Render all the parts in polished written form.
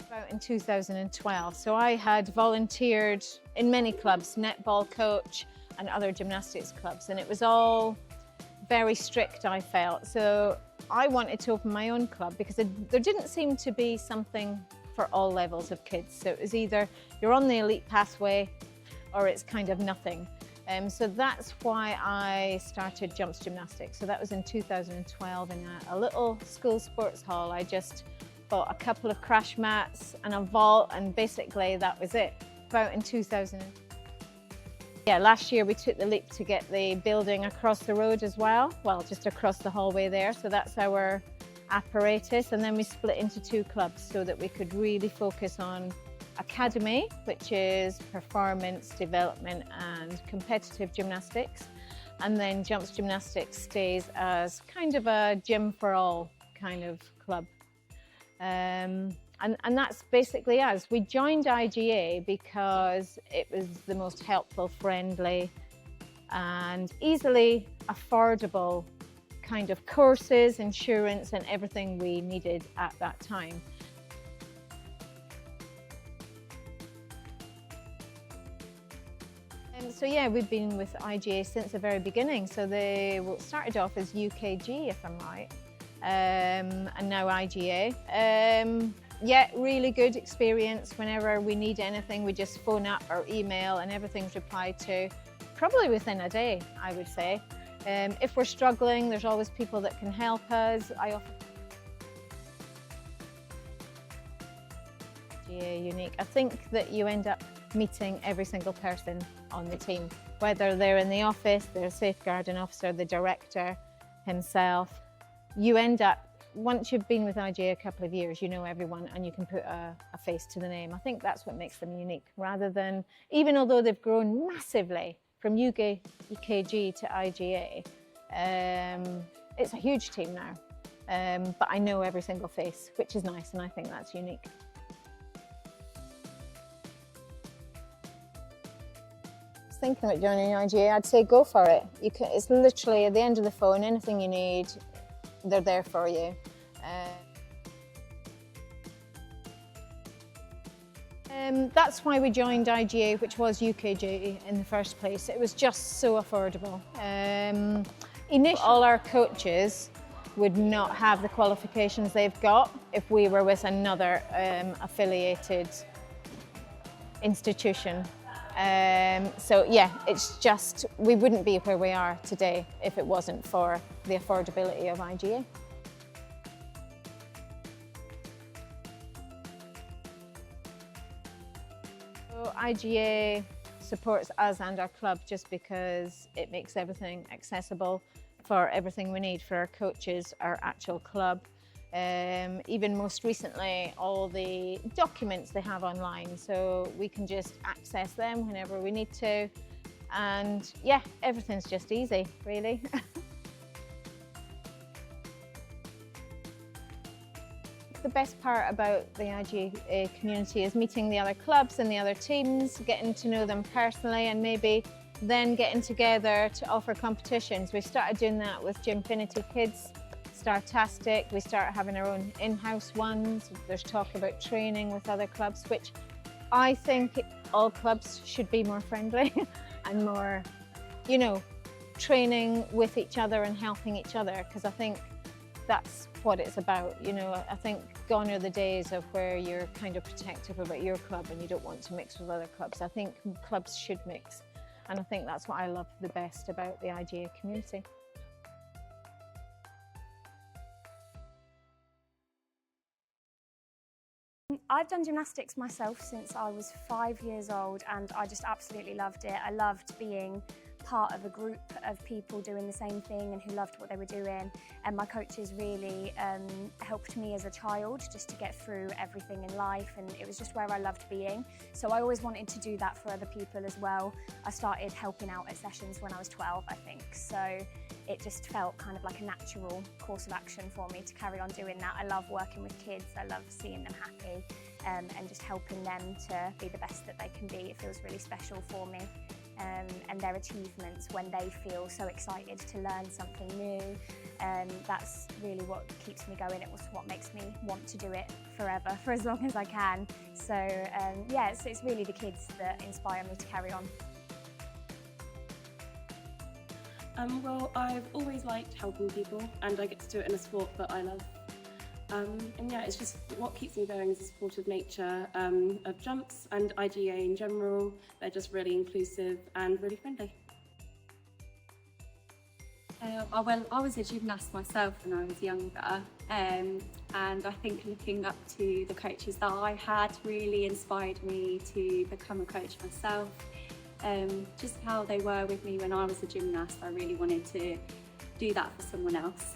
About in 2012. So I had volunteered in many clubs, netball coach and other gymnastics clubs, and it was all very strict, I felt. So I wanted to open my own club because there didn't seem to be something for all levels of kids. So it was either you're on the elite pathway or it's kind of nothing. So that's why I started Jumpz Gymnastics. So that was in 2012 in a little school sports hall. I just bought a couple of crash mats and a vault, and basically that was it. About in 2000. Yeah, last year we took the leap to get the building across the road as well. Well, just across the hallway there. So that's our apparatus. And then we split into two clubs so that we could really focus on Academy, which is performance, development and competitive gymnastics. And then Jumpz Gymnastics stays as kind of a gym for all kind of club. And that's basically us. We joined IGA because it was the most helpful, friendly and easily affordable kind of courses, insurance and everything we needed at that time. So yeah, we've been with IGA since the very beginning. So they started off as UKG, if I'm right, and now IGA. Yeah, really good experience. Whenever we need anything, we just phone up or email and everything's replied to probably within a day, I would say. If we're struggling, there's always people that can help us. IGA unique. I think that you end up meeting every single person on the team, whether they're in the office, they're a safeguarding officer, the director himself. You end up, once you've been with IGA a couple of years, you know everyone and you can put a face to the name. I think that's what makes them unique, rather than, even although they've grown massively from UKG to IGA, it's a huge team now, but I know every single face, which is nice, and I think that's unique. Thinking about joining IGA, I'd say go for it. It's literally at the end of the phone, anything you need, they're there for you. That's why we joined IGA, which was UKG in the first place. It was just so affordable. Initially, all our coaches would not have the qualifications they've got if we were with another affiliated institution. So yeah, it's just, we wouldn't be where we are today if it wasn't for the affordability of IGA. So IGA supports us and our club just because it makes everything accessible for everything we need for our coaches, our actual club. Even most recently, all the documents they have online, so we can just access them whenever we need to. And yeah, everything's just easy, really. The best part about the IGA community is meeting the other clubs and the other teams, getting to know them personally, and maybe then getting together to offer competitions. We started doing that with Gymfinity Kids, Startastic. We start having our own in-house ones. There's talk about training with other clubs, which I think all clubs should be more friendly and more, you know, training with each other and helping each other, because I think that's what it's about. You know, I think gone are the days of where you're kind of protective about your club and you don't want to mix with other clubs. I think clubs should mix, and I think that's what I love the best about the IGA community. I've done gymnastics myself since I was 5 years old, and I just absolutely loved it. I loved being part of a group of people doing the same thing and who loved what they were doing, and my coaches really helped me as a child just to get through everything in life, and it was just where I loved being. So I always wanted to do that for other people as well. I started helping out at sessions when I was 12, I think, so it just felt kind of like a natural course of action for me to carry on doing that. I love working with kids, I love seeing them happy, and just helping them to be the best that they can be. It feels really special for me. and their achievements when they feel so excited to learn something new. That's really what keeps me going. It was what makes me want to do it forever, for as long as I can. So yeah, it's really the kids that inspire me to carry on. Well, I've always liked helping people, and I get to do it in a sport that I love. And yeah, it's just what keeps me going is the supportive nature of Jumpz and IGA in general. They're just really inclusive and really friendly. Well, I was a gymnast myself when I was younger, and I think looking up to the coaches that I had really inspired me to become a coach myself. Just how they were with me when I was a gymnast, I really wanted to do that for someone else.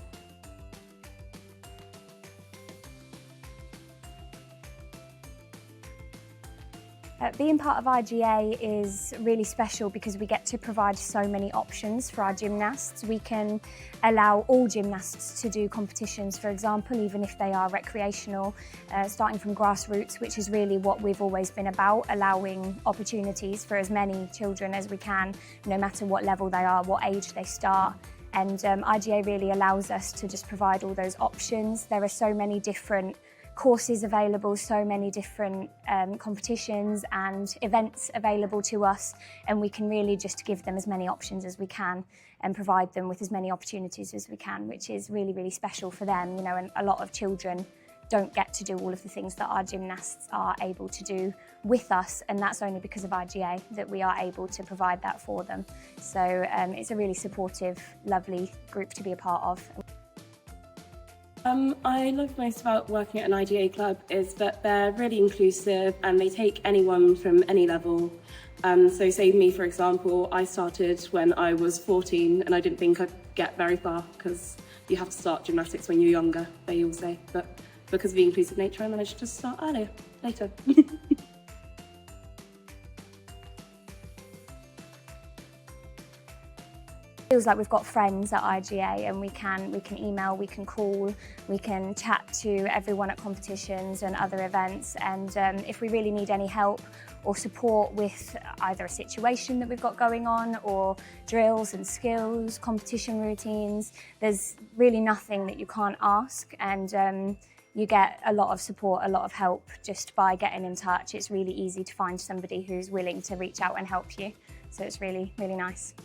Being part of IGA is really special because we get to provide so many options for our gymnasts. We can allow all gymnasts to do competitions, for example, even if they are recreational, starting from grassroots, which is really what we've always been about, allowing opportunities for as many children as we can, no matter what level they are, what age they start. And IGA really allows us to just provide all those options. There are so many different courses available, so many different competitions and events available to us, and we can really just give them as many options as we can and provide them with as many opportunities as we can, which is really, really special for them, you know, and a lot of children don't get to do all of the things that our gymnasts are able to do with us, and that's only because of IGA that we are able to provide that for them. So it's a really supportive, lovely group to be a part of. I love most about working at an IGA club is that they're really inclusive and they take anyone from any level. So say me, for example, I started when I was 14 and I didn't think I'd get very far because you have to start gymnastics when you're younger, they all say. But because of the inclusive nature, I managed to start later. Feels like we've got friends at IGA, and we can email, we can call, we can chat to everyone at competitions and other events, and if we really need any help or support with either a situation that we've got going on or drills and skills, competition routines, there's really nothing that you can't ask, and you get a lot of support, a lot of help just by getting in touch. It's really easy to find somebody who's willing to reach out and help you, so it's really, really nice.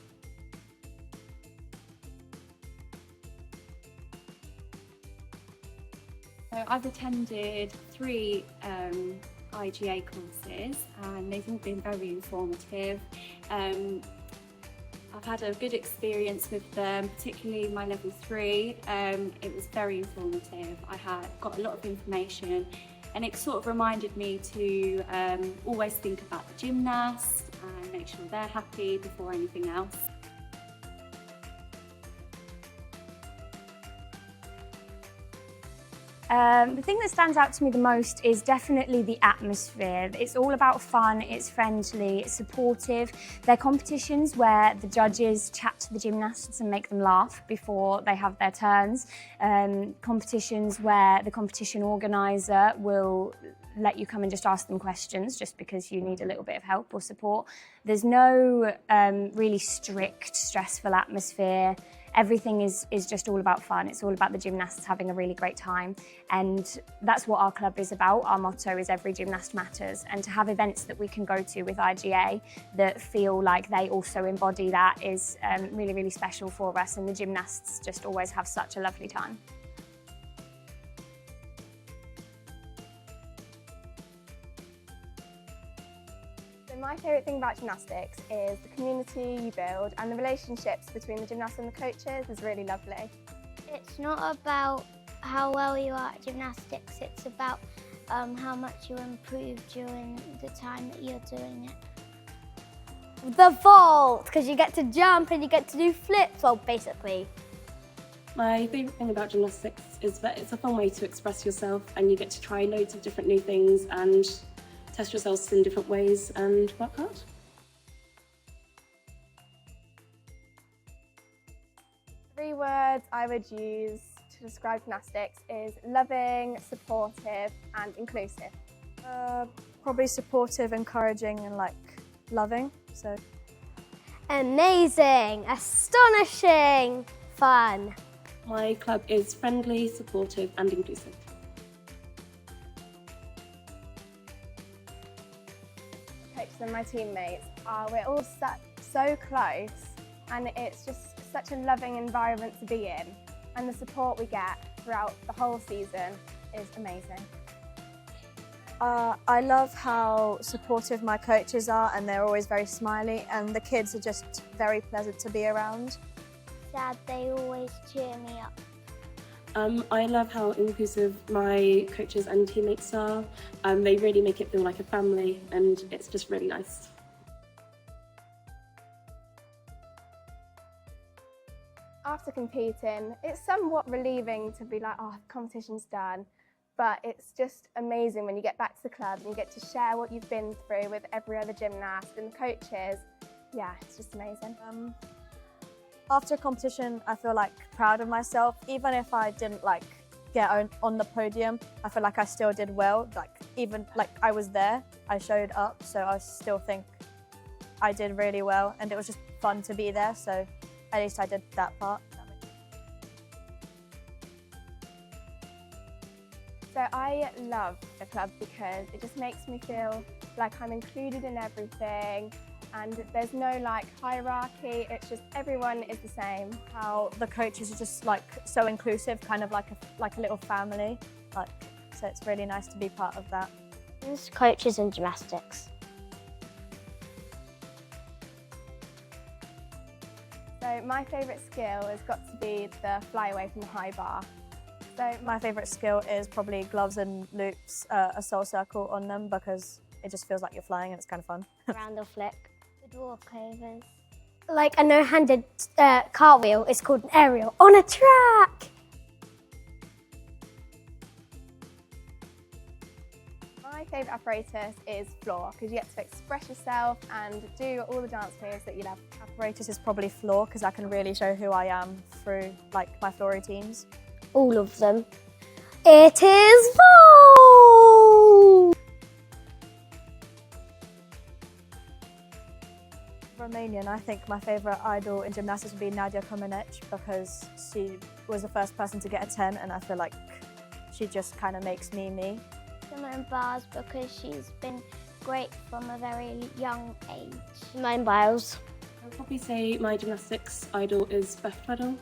So I've attended 3 IGA courses and they've all been very informative. I've had a good experience with them, particularly my level 3. It was very informative. I got a lot of information, and it sort of reminded me to always think about the gymnast and make sure they're happy before anything else. The thing that stands out to me the most is definitely the atmosphere. It's all about fun, it's friendly, it's supportive. They're competitions where the judges chat to the gymnasts and make them laugh before they have their turns. Competitions where the competition organiser will let you come and just ask them questions just because you need a little bit of help or support. There's no really strict, stressful atmosphere. Everything is just all about fun. It's all about the gymnasts having a really great time, and that's what our club is about. Our motto is every gymnast matters, and to have events that we can go to with IGA that feel like they also embody that is really, really special for us, and the gymnasts just always have such a lovely time. My favourite thing about gymnastics is the community you build, and the relationships between the gymnasts and the coaches is really lovely. It's not about how well you are at gymnastics, it's about how much you improve during the time that you're doing it. The vault, because you get to jump and you get to do flips, well, basically. My favourite thing about gymnastics is that it's a fun way to express yourself, and you get to try loads of different new things and test yourselves in different ways and work hard. Three words I would use to describe gymnastics is loving, supportive and inclusive. Probably supportive, encouraging and loving. So Amazing, astonishing, fun. My club is friendly, supportive and inclusive. Coaches and my teammates, we're all so close, and it's just such a loving environment to be in, and the support we get throughout the whole season is amazing. I love how supportive my coaches are, and they're always very smiley, and the kids are just very pleasant to be around. Sad, they always cheer me up. I love how inclusive my coaches and teammates are. They really make it feel like a family, and it's just really nice. After competing, it's somewhat relieving to be like, oh, the competition's done. But it's just amazing when you get back to the club and you get to share what you've been through with every other gymnast and the coaches. Yeah, it's just amazing. After a competition, I feel like proud of myself. Even if I didn't get on the podium, I feel like I still did well. Even I was there, I showed up, so I still think I did really well, and it was just fun to be there. So at least I did that part. So I love the club because it just makes me feel like I'm included in everything, and there's no hierarchy, it's just everyone is the same. How the coaches are just so inclusive, kind of like a little family. So it's really nice to be part of that. Coaches in gymnastics. So my favourite skill has got to be the fly away from the high bar. So my favourite skill is probably gloves and loops, a soul circle on them, because it just feels like you're flying and it's kind of fun. Round or flick. The walkovers. Like a no-handed cartwheel is called an aerial on a track. My favourite apparatus is floor, because you get to express yourself and do all the dance moves that you love. Apparatus is probably floor, because I can really show who I am through my floor routines. All of them. It is fall! Romanian, I think my favourite idol in gymnastics would be Nadia Comaneci, because she was the first person to get a 10, and I feel like she just kind of makes me me. Simone Biles, because she's been great from a very young age. Simone Biles. I would probably say my gymnastics idol is Beth Tweddle.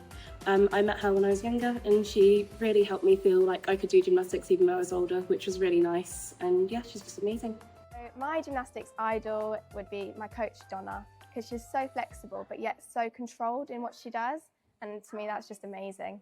I met her when I was younger, and she really helped me feel like I could do gymnastics even though I was older, which was really nice. And yeah, she's just amazing. So my gymnastics idol would be my coach Donna, because she's so flexible but yet so controlled in what she does, and to me that's just amazing.